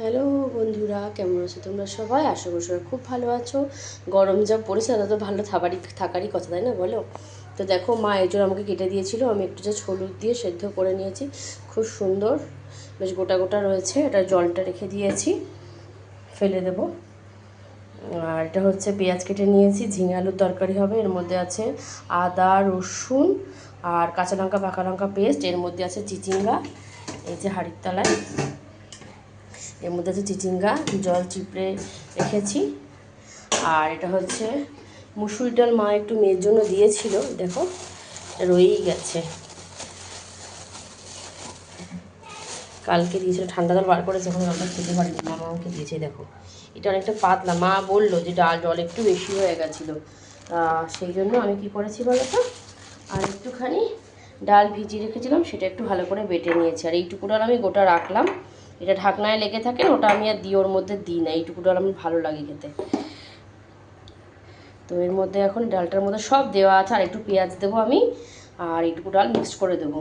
Hello বন্ধুরা, কেমন আছো তোমরা সবাই? আশা করি সবাই খুব ভালো আছো। গরম যা পড়েছে তাতে তো ভালো থাকারই কথা, তাই না বলো? তো দেখো, মা এঁচোড় আমাকে কেটে দিয়েছিল, আমি একটু জাস্ট হলুদ দিয়ে সেদ্ধ করে নিয়েছি। খুব সুন্দর, বেশ গোটা গোটা রয়েছে। এটা জলটা রেখে দিয়েছি, ফেলে দেবো। আর এটা হচ্ছে পেঁয়াজ কেটে নিয়েছি, ঝিঙে আলুর তরকারি হবে। এর মধ্যে আছে আদা, রসুন আর কাঁচা লঙ্কা, পাকা লঙ্কা পেস্ট। এর মধ্যে আছে চিচিঙ্গা, এই যে হাঁড়ির তলায়। এর মধ্যে আছে চিচিঙ্গা, জল চিপড়ে রেখেছি। আর এটা হচ্ছে মুসুর ডাল, মা একটু মেয়ের জন্য দিয়েছিল, দেখো রয়েই গেছে। কালকে দিয়েছিল, ঠান্ডা জল বার করেছে, এখন জলটা খেতে পারিনি, মা আমাকে দিয়েছে। দেখো এটা অনেকটা পাতলা, মা বললো যে জল একটু বেশি হয়ে গেছিলো, সেই জন্য আমি কি করেছি বলো তো, আর একটুখানি ডাল ভিজিয়ে রেখেছিলাম, সেটা একটু ভালো করে বেটে নিয়েছি। আর এইটুকু ডাল আমি গোটা রাখলাম, এটা ঢাকনায় লেগে থাকে, ওটা আমি আর ওর মধ্যে দিই না। এইটুকু ডাল আমার ভালো লাগে খেতে। তো এর মধ্যে এখন ডালটার মধ্যে সব দেওয়া আছে, আর একটু পেঁয়াজ দেবো আমি, আর এইটুকু ডাল মিক্সড করে দেবো।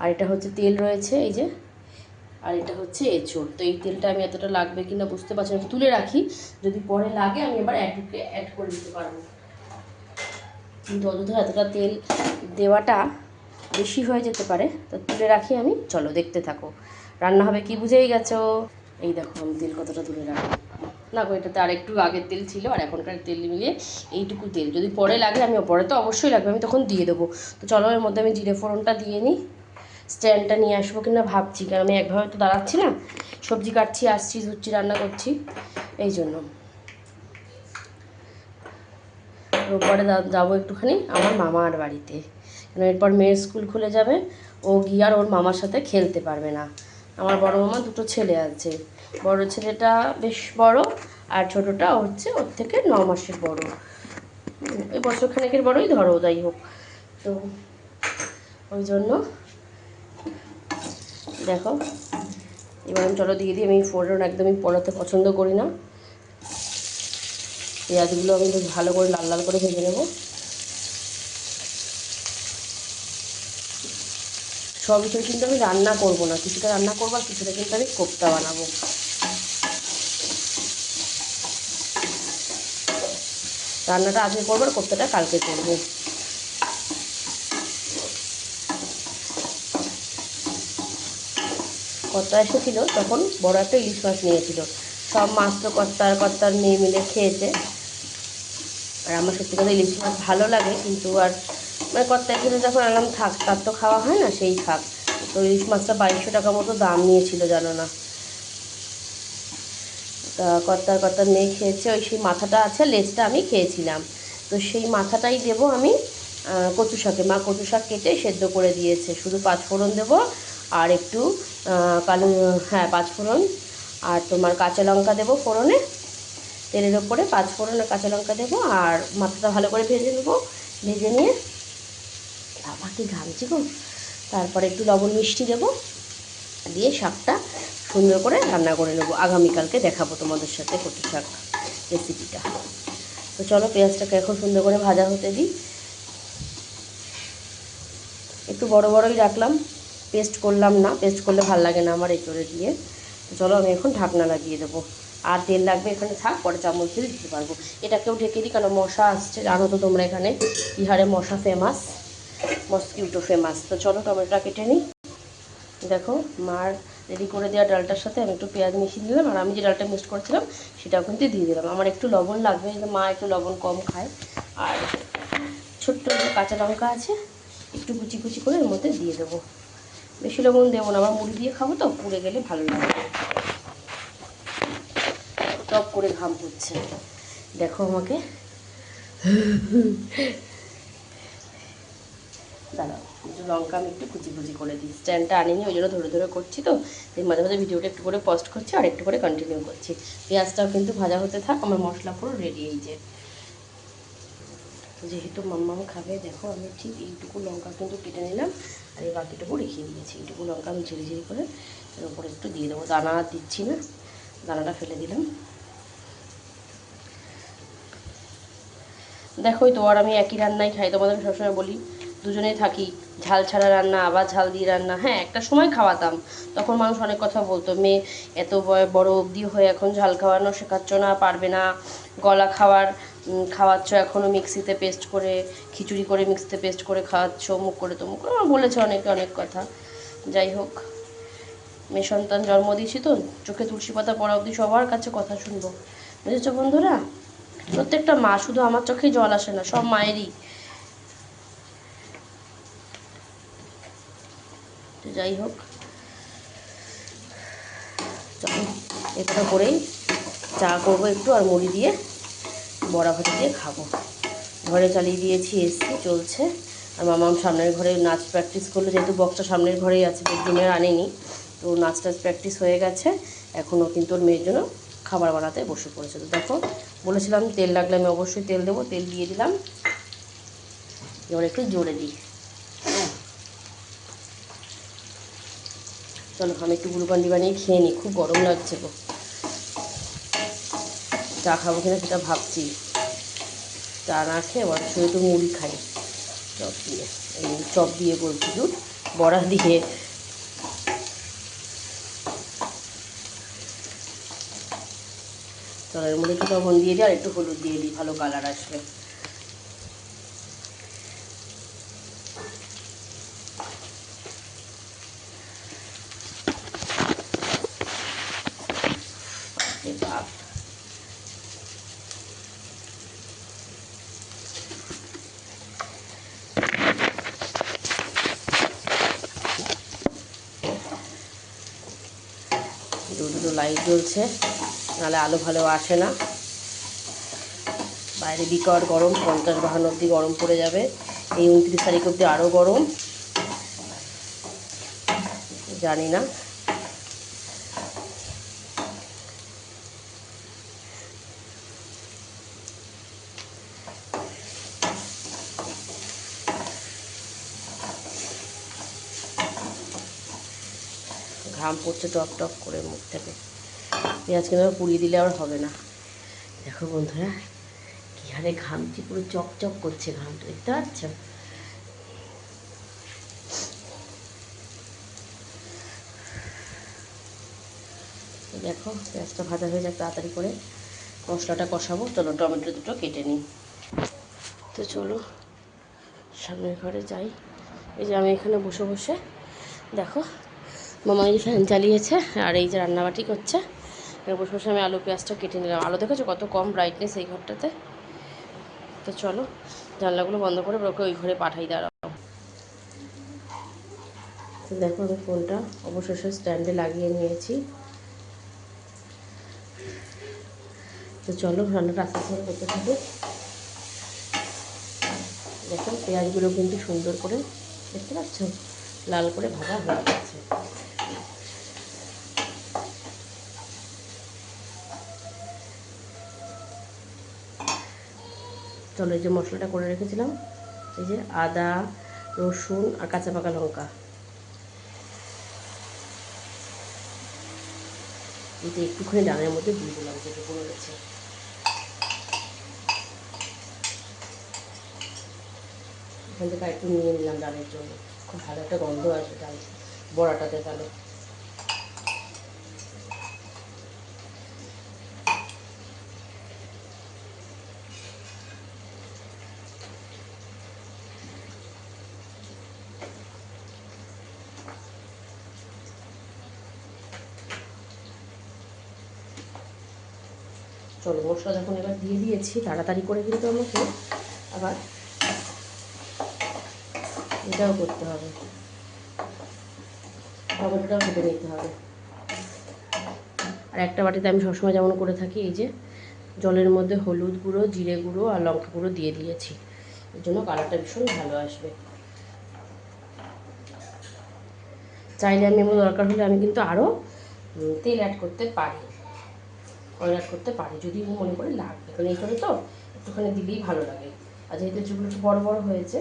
আর এটা হচ্ছে তেল রয়েছে, এই যে। আর এটা হচ্ছে এঁচোড়। তো এই তেলটা আমি এতটা লাগবে কিনা বুঝতে পারছি না, আমি তুলে রাখি, যদি পরে লাগে আমি এবার অ্যাড করে দিতে পারবো। কিন্তু অযথা এতটা তেল দেওয়াটা বেশি হয়ে যেতে পারে, তো তুলে রাখি আমি। চলো দেখতে থাকো, রান্না হবে কি বুঝেই গেছো। এই দেখো আমি তেল কতটা তুলে রাখি। না গো, এটাতে আর একটু আগের তেল ছিল আর এখনকার তেল মিলিয়ে এইটুকু তেল। যদি পরে লাগে, আমি পরে তো অবশ্যই লাগবে, আমি তখন দিয়ে দেবো। তো চলো এর মধ্যে আমি জিরে ফোড়নটা দিয়ে নিই। স্ট্যান্ডটা নিয়ে আসবো কিনা ভাবছি, কারণ আমি একভাবে তো দাঁড়াচ্ছি না, সবজি কাটছি, আসছি, ধুচ্ছি, রান্না করছি, এই জন্য। রোববারে যাবো একটুখানি আমার মামার বাড়িতে, কারণ এরপর মেয়ের স্কুল খুলে যাবে, ও গিয়ে আর ওর মামার সাথে খেলতে পারবে না। আমার বড় মামা দুটো ছেলে আছে, বড় ছেলেটা বেশ বড়, আর ছোটোটা হচ্ছে ওর থেকে 9 মাসের বড়, ওই বছরখানেকের বড়ই ধরো, যাই হোক। তো ওই জন্য দেখো, এবার আমি চলো দিয়ে দিই। আমি ফোড়ন একদমই পড়াতে পছন্দ করি না। পেঁয়াজগুলো আমি বেশ ভালো করে লাল লাল করে ভেজে নেব। সব কিছু কিন্তু আমি রান্না করব না, কিছুটা রান্না করবো আর কিছুটা কিন্তু আমি কোপ্তা বানাবো। রান্নাটা আজকে করবো আর কোপ্তাটা কালকে করবো। কর্তা এসেছিল তখন, বড় একটা ইলিশ মাছ নিয়েছিল। সব মাছ তো কর্তার মেয়ে মিলে খেয়েছে। আর আমার সত্যি কথা ইলিশ মাছ ভালো লাগে, কিন্তু আর মানে কর্তা এখানে যখন আনলাম, থাক, তার তো খাওয়া হয় না, সেই থাক। তো ইলিশ মাছটা 2200 টাকা মতো দাম নিয়েছিল, জানো না। তা কর্তার মেয়ে খেয়েছে, ওই সেই মাথাটা আছে, লেজটা আমি খেয়েছিলাম। তো সেই মাথাটাই দেবো আমি কচু শাকে। মা কচু শাক কেটে সেদ্ধ করে দিয়েছে, শুধু পাঁচফোড়ন দেবো আর একটু কালো, হ্যাঁ পাঁচফোড়ন, আর তোমার কাঁচা লঙ্কা দেবো ফোড়নে, তেলের ওপরে পাঁচফোড়ন আর কাঁচা লঙ্কা দেবো, আর মাথাটা ভালো করে ভেজে নেবো। ভেজে নিয়ে বাবা কি ঘামছি গো, তারপরে একটু লবণ মিষ্টি দেবো, দিয়ে শাকটা সুন্দর করে রান্না করে নেবো। আগামীকালকে দেখাবো তোমাদের সাথে কচু শাক রেসিপিটা। তো চলো পেঁয়াজটাকে এখন সুন্দর করে ভাজা হতে দিই। একটু বড় বড়ই রাখলাম, পেস্ট করলাম না, পেস্ট করলে ভালো লাগে না আমার এঁচোড়ে দিয়ে। তো চলো আমি এখন ঢাকনা লাগিয়ে দেবো। আর তেল লাগবে এখানে, থাক, পরে চামচ দিয়ে দিতে পারবো। এটাকেও ঢেকে দিই, কারণ মশা আসছে, জানো তো তোমরা এখানে কী হারে মশা ফেমাস, মস্কিউটো ফেমাস। তো চলো টমেটোটা কেটে নিই। দেখো মার রেডি করে দেওয়া ডালটার সাথে আমি একটু পেঁয়াজ মিশিয়ে দিলাম, আর আমি যে ডালটা মিক্সড করেছিলাম সেটাও কিন্তু দিয়ে দিলাম। আমার একটু লবণ লাগবে, কিন্তু মা একটু লবণ কম খায়। আর ছোট্ট যে কাঁচা লঙ্কা আছে, একটু কুচি কুচি করে এর মধ্যে দিয়ে দেবো। বেশি লবণ দেবো না, আবার মুড়ি দিয়ে খাবো তো, পুড়ে গেলে ভালো লাগে। টপ করে ঘাম হচ্ছে, দেখো আমাকে। দাঁড়াও, একটু লঙ্কা আমি একটু কুচি কুচি করে দিই, স্ট্যান্ডটা আনিনি, ওই জন্য ধরে ধরে করছি। তো এই মাঝে মাঝে ভিডিওটা একটু করে পজ করছি আর একটু করে কন্টিনিউ করছি। পেঁয়াজটাও কিন্তু ভাজা হতে থাক, আমার মশলা পুরো রেডি। এই যে, যেহেতু মাম্মাম খাবে, দেখো আমি ঠিক এইটুকু লঙ্কা কিন্তু কেটে নিলাম, আর এই বাকিটুকু রেখে দিয়েছি। এইটুকু লঙ্কা আমি ঝিরি ঝিরি করে এর উপরে একটু দিয়ে দেবো। দানা আর দিচ্ছি না, দানাটা ফেলে দিলাম। দেখোই তো, আর আমি একই রান্নাই খাই, তোমাদের সবসময় বলি দুজনেই থাকি, ঝাল ছাড়া রান্না আবার ঝাল দিয়ে রান্না। হ্যাঁ, একটা সময় খাওয়াতাম, তখন মানুষ অনেক কথা বলতো, মেয়ে এত বড় অবধি হয়ে এখন ঝাল খাওয়ানো শেখাচ্ছ না, পারবে না, গলা খাওয়াচ্ছ এখনও মিক্সিতে পেস্ট করে, খিচুড়ি করে মিক্সিতে পেস্ট করে খাওয়াচ্ছ, মুখ করে তো মুখ করে, বলেছে অনেকে অনেক কথা। যাই হোক, মেয়ে সন্তান জন্ম দিয়েছি তো চোখে তুলসী পাতা পড়া অবধি সবার কাছে কথা শুনবো, বুঝেছো বন্ধুরা? প্রত্যেকটা মা, শুধু আমার চোখেই জল আসে না, সব মায়েরই। তো যাই হোক, চলো এটা করেই চা করবো একটু, আর মুড়ি দিয়ে বড়া ভাজি দিয়ে খাবো। ঘরে চালিয়ে দিয়েছি, এসি চলছে। আর মামাম সামনের ঘরে নাচ প্র্যাকটিস করলো, যেহেতু বক্সটা সামনের ঘরেই আছে, বেডরুমে আনেনি, তো নাচ টাচ প্র্যাকটিস হয়ে গেছে। এখনও কিন্তু ওর মেয়ের জন্য খাবার বানাতে বসে পড়েছে। তো দেখো, বলেছিলাম তেল লাগলে আমি অবশ্যই তেল দেবো, তেল দিয়ে দিলাম। এবার একটু জোরে দিই। চলো আমি একটু গুলুকান্ডি বানিয়ে খেয়ে নিই, খুব গরম লাগছে গো। চা খাবো কিনা সেটা ভাবছি। চা না খেয়ে এবার শুধু একটু মুড়ি খাই চপ দিয়ে, চপ দিয়ে বলছি, দুধ বড়া দিয়ে। চলো এর মধ্যে একটু লবণ দিয়ে দিই, আর একটু হলুদ দিয়ে দিই, ভালো কালার আসবে। বাপ, দুটো লাইট জ্বলছে, নাহলে আলো ভালো আসে না। বাইরে বিকট গরম, 50-52 অবধি গরম পড়ে যাবে। এই 29 তারিখ অবধি আরও গরম, জানি না। ঘাম পড়ছে টপ টপ করে মুখ থেকে। পেঁয়াজ কিনে পুড়িয়ে দিলে আর হবে না। দেখো বন্ধুরা, কী হারে ঘামছি, পুরো চকচক করছে ঘামটা, দেখতে পাচ্ছ? দেখো পেঁয়াজটা ভাজা হয়ে যাক, তাড়াতাড়ি করে মশলাটা কষাবো। চলো টমেটো দুটো কেটে নিই। তো চলো সামনের ঘরে যাই। এই যে আমি এখানে বসে বসে, দেখো মামা এই ফ্যান চালিয়েছে, আর এই যে রান্নাবাটি করছে। এখানে বসে বসে আমি আলু পেঁয়াজটা কেটে নিলাম। আলো দেখেছো কত কম ব্রাইটনেস এই ঘরটাতে। তো চলো জানলাগুলো বন্ধ করে ওকে ওই ঘরে পাঠাই, দাঁড়াও। তো দেখো আমি ফোনটা অবশেষে স্ট্যান্ডে লাগিয়ে নিয়েছি। তো চলো রান্নাটা আস্তে আস্তে করতে থাকো। দেখো পেঁয়াজগুলো কিন্তু সুন্দর করে, দেখতে পাচ্ছ, লাল করে ভাজা হয়ে গেছে। চলো এই যে মশলাটা করে রেখেছিলাম, এই যে আদা, রসুন আর কাঁচা পাকা লঙ্কা, এটা একটুখানি ডালের মধ্যে দিয়ে দিলাম, যেটুকু রয়েছে। এখান থেকে একটু নিয়ে নিলাম ডালের জন্য, খুব ভালো একটা গন্ধ আসবে ডাল বড়াটাতে। তাহলে চলো মশলা যখন এবার দিয়ে দিয়েছি, তাড়াতাড়ি করে কিন্তু আমাকে আবার এটাও করতে হবে, টমেটোটাও কেটে নিতে হবে। আর একটা বাটিতে আমি সবসময় যেমন করে থাকি, এই যে জলের মধ্যে হলুদ গুঁড়ো, জিরে গুঁড়ো আর লঙ্কা গুঁড়ো দিয়ে দিয়েছি, এর জন্য কালারটা ভীষণ ভালো আসবে। চাইলে আমি এমন দরকার হলে আমি কিন্তু আরও তেল অ্যাড করতে পারি, অয়েল অ্যাড করতে পারি, যদি মনে করি লাগবে। কারণ এইখানে তো একটুখানি দিলেই ভালো লাগে। আর যেহেতু চুলগুলো একটু বড়ো বড়ো হয়েছে,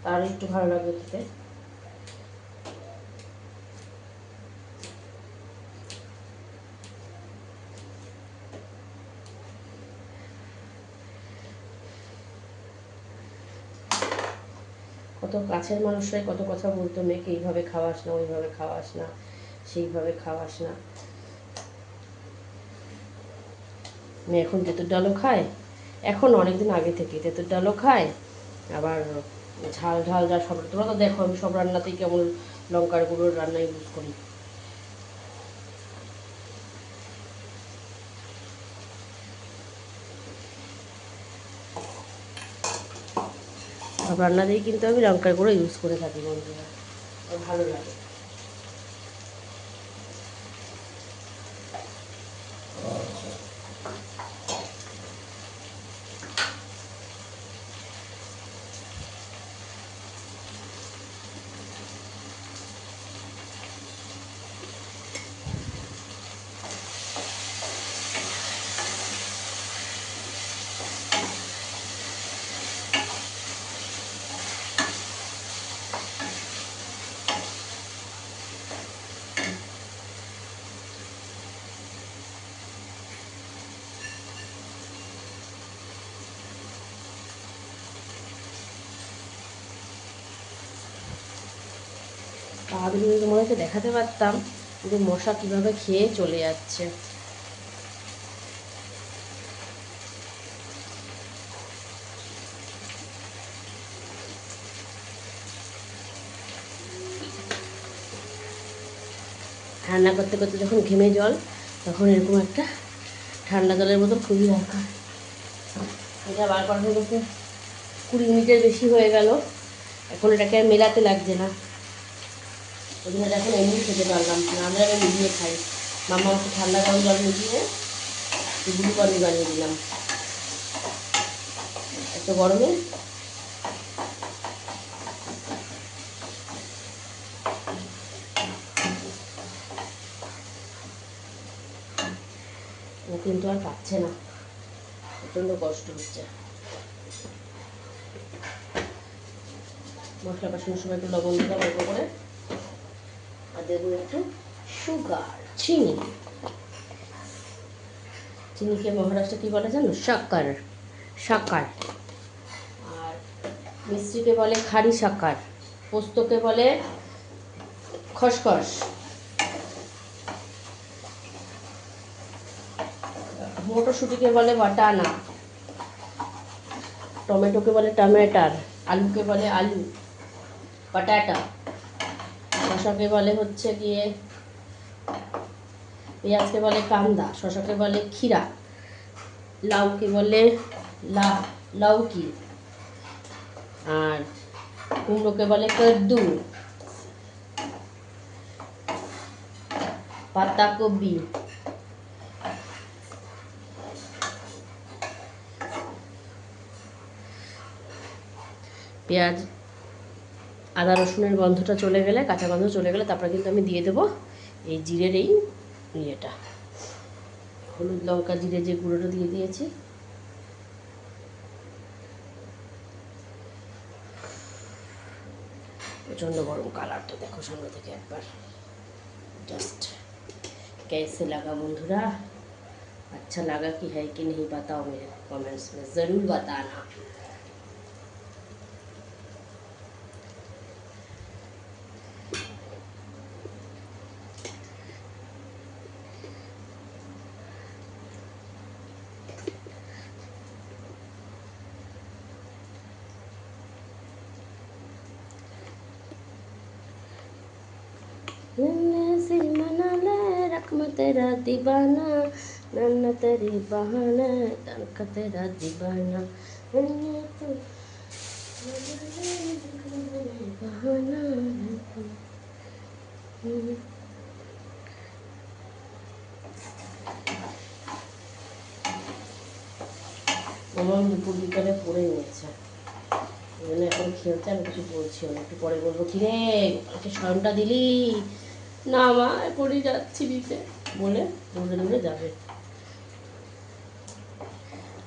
তার একটু ভালো লাগবে খেতে। কত কাছের মানুষরাই কত কথা বলতো, মেয়েকে এইভাবে খাওয়াস না, ওইভাবে খাওয়াস না, সেইভাবে খাওয়াস না। মেয়ে এখন তেঁতুর ডালও খায়, এখন অনেকদিন আগে থেকে তেঁতুর ডালও খায়, আবার ঝাল ঝাল যা সব, তোমরা তো দেখো আমি সব রান্নাতেই কেমন লঙ্কার গুঁড়োর রান্না ইউজ করি। সব রান্নাতেই কিন্তু আমি লঙ্কার গুঁড়ো ইউজ করে থাকি বন্ধুরা, ভালো লাগে। তাহলে যদি তোমাদেরকে দেখাতে পারতাম যে মশা কীভাবে খেয়ে চলে যাচ্ছে। রান্না করতে করতে যখন ঘেমে জল, তখন এরকম একটা ঠান্ডা জলের মতো খুবই দরকার। এটা বার করা হয়ে গেছে 20 মিনিটের বেশি হয়ে গেল, এখন এটাকে আর মেলাতে লাগছে না, ওই জন্য এখন এমনি খেতে পারলাম না, আমরা আমি মিলিয়ে খাই। মামা একটু ঠান্ডা গরম জল মিলিয়ে গ্লুকন ডি বানিয়ে দিলাম এত গরমে। ও কিন্তু আর পাচ্ছে না, প্রচণ্ড কষ্ট হচ্ছে। মশলা কষানোর সময় একটু লবণ দিলাম অল্প করে, আর দেবো একটু সুগার, চিনি। চিনিকে মহারাষ্ট্রে কী বলে জানো? শক্কর, শক্কর। আর মিষ্টিকে বলে খাড়ি শক্কর, পোস্তকে বলে খসখস, মটরশুঁটিকে বলে বাটানা, টমেটোকে বলে টমেটার, আলুকে বলে আলু পটাটা, শশাকে বলে হচ্ছে গিয়ে, পেঁয়াজকে বলে কান্দা, শশাকে বলে ক্ষীরা, লাউকে বলে লাউকি, আর কুমড়োকে বলে কদ্দু, পাতাকপি, পেঁয়াজ আদা রসুনের গন্ধটা চলে গেলে, কাঁচা গন্ধ চলে গেলে, তারপরে কিন্তু আমি দিয়ে দেবো এই জিরের এই ইয়েটা, হলুদ লঙ্কা জিরে যে গুঁড়োটা দিয়ে দিয়েছি। प्रचंड गरम कलर तो देखो सामने থেকে একবার जस्ट कैसे लगा बंधुरा, अच्छा लगा कि है कि नहीं बताओ मेरे कमेंट्स में ज़रूर बताना। से मना ले रकम तेरा दीवाना, नन्ना तेरी बहाना तनका तेरा दीवाना, तो बहाना। আমার দুপুর বিকালে পড়ে নিয়েছে, ওই জন্য এখন খেলতে আমি কিছু বলছি না, একটু পরে বলবো কি রে ওকে স্মরণটা দিলি না, মা পড়ে যাচ্ছি দিতে বলে দৌড়ে দৌড়ে যাবে।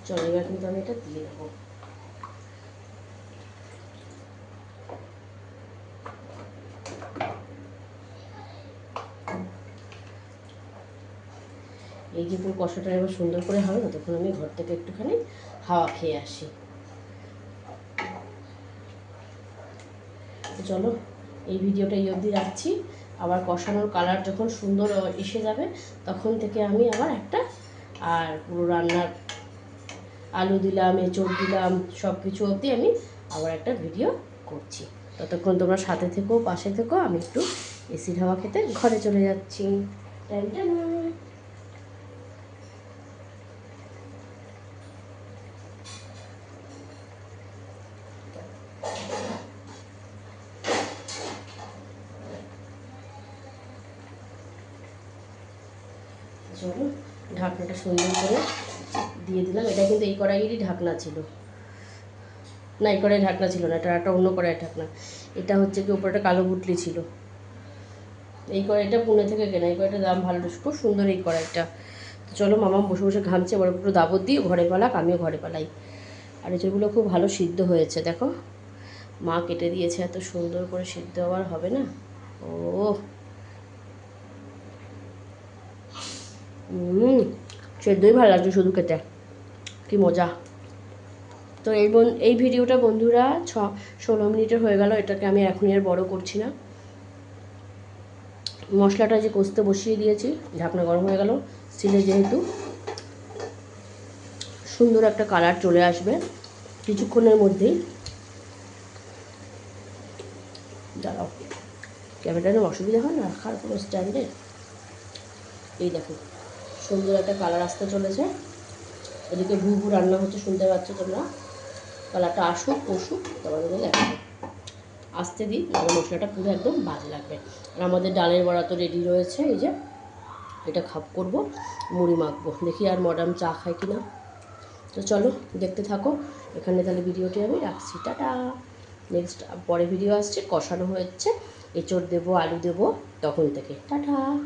চলো এবার কিন্তু আমি এটা দিয়ে দেবো। এই যে পুরো কষাটা এবার সুন্দর করে হবে না, তখন আমি ঘর থেকে একটুখানি হাওয়া খেয়ে আসি। তো চলো এই ভিডিওটা এই অবধি রাখছি। আবার কষানোর কালার যখন সুন্দর এসে যাবে তখন থেকে আমি আবার একটা আর পুরো রান্নার আলু দিলাম, এঁচড় দিলাম, সব কিছু অবধি আমি আবার একটা ভিডিও করছি। ততক্ষণ তোমরা সাথে থেকো, পাশে থেকো। আমি একটু এসির হাওয়া খেতে ঘরে চলে যাচ্ছি। টান টান। চলো ঢাকনাটা সুন্দর করে দিয়ে দিলাম। এটা কিন্তু এই কড়াইয়েরই ঢাকনা ছিল না, এই কড়াই ঢাকনা ছিল না, এটা একটা অন্য কড়াইয়ের ঢাকনা। এটা হচ্ছে কি উপরে একটা কালো বুটলি ছিল। এই কড়াইটা পুনে থেকে কেনা, এই কড়াইটার দাম ভালো, খুব সুন্দর এই কড়াইটা। তো চলো মামা বসে বসে ঘামছে, বড় একটু দাবত দিয়ে ঘরে পালাক, আমিও ঘরে পালাই। আর এগুলো খুব ভালো সিদ্ধ হয়েছে, দেখো মা কেটে দিয়েছে, এত সুন্দর করে সিদ্ধ আবার হবে না। ও সেদ্ধই ভালো লাগছে শুধু খেতে, কি মজা। তো এই ভিডিওটা বন্ধুরা 16 মিনিটের হয়ে গেল। এটাকে আমি এখনই আর বড় করছি না। মশলাটা যে কষতে বসিয়ে দিয়েছি, ঢাকনা গরম হয়ে গেল স্টিলে, যেহেতু সুন্দর একটা কালার চলে আসবে কিছুক্ষণের মধ্যেই। দাঁড়াও, ক্যামেরাটা অসুবিধা হয় না রাখার কোনো স্ট্যান্ডে। এই দেখো সুন্দর একটা কালার আসতে চলেছে। এদিকে ভু ভু রান্না হচ্ছে, শুনতে পাচ্ছ তোমরা। কালারটা আসুক কষুক, তোমাদের দেখাবো। আসতে দিই, তাহলে মশলাটা পুরো একদম বাজে লাগবে। আর আমাদের ডালের বড়া তো রেডি রয়েছে। এই যে এটা করবো, মুড়ি মাখবো, দেখি আর মডার্ন চা খাই কিনা। তো চলো দেখতে থাকো। এখানে তাহলে ভিডিওটি আমি রাখছি, টাটা। নেক্সট পরে ভিডিও আসছে, কষানো হচ্ছে, এঁচড় দেবো, আলু দেবো, তখন থেকে টাটা।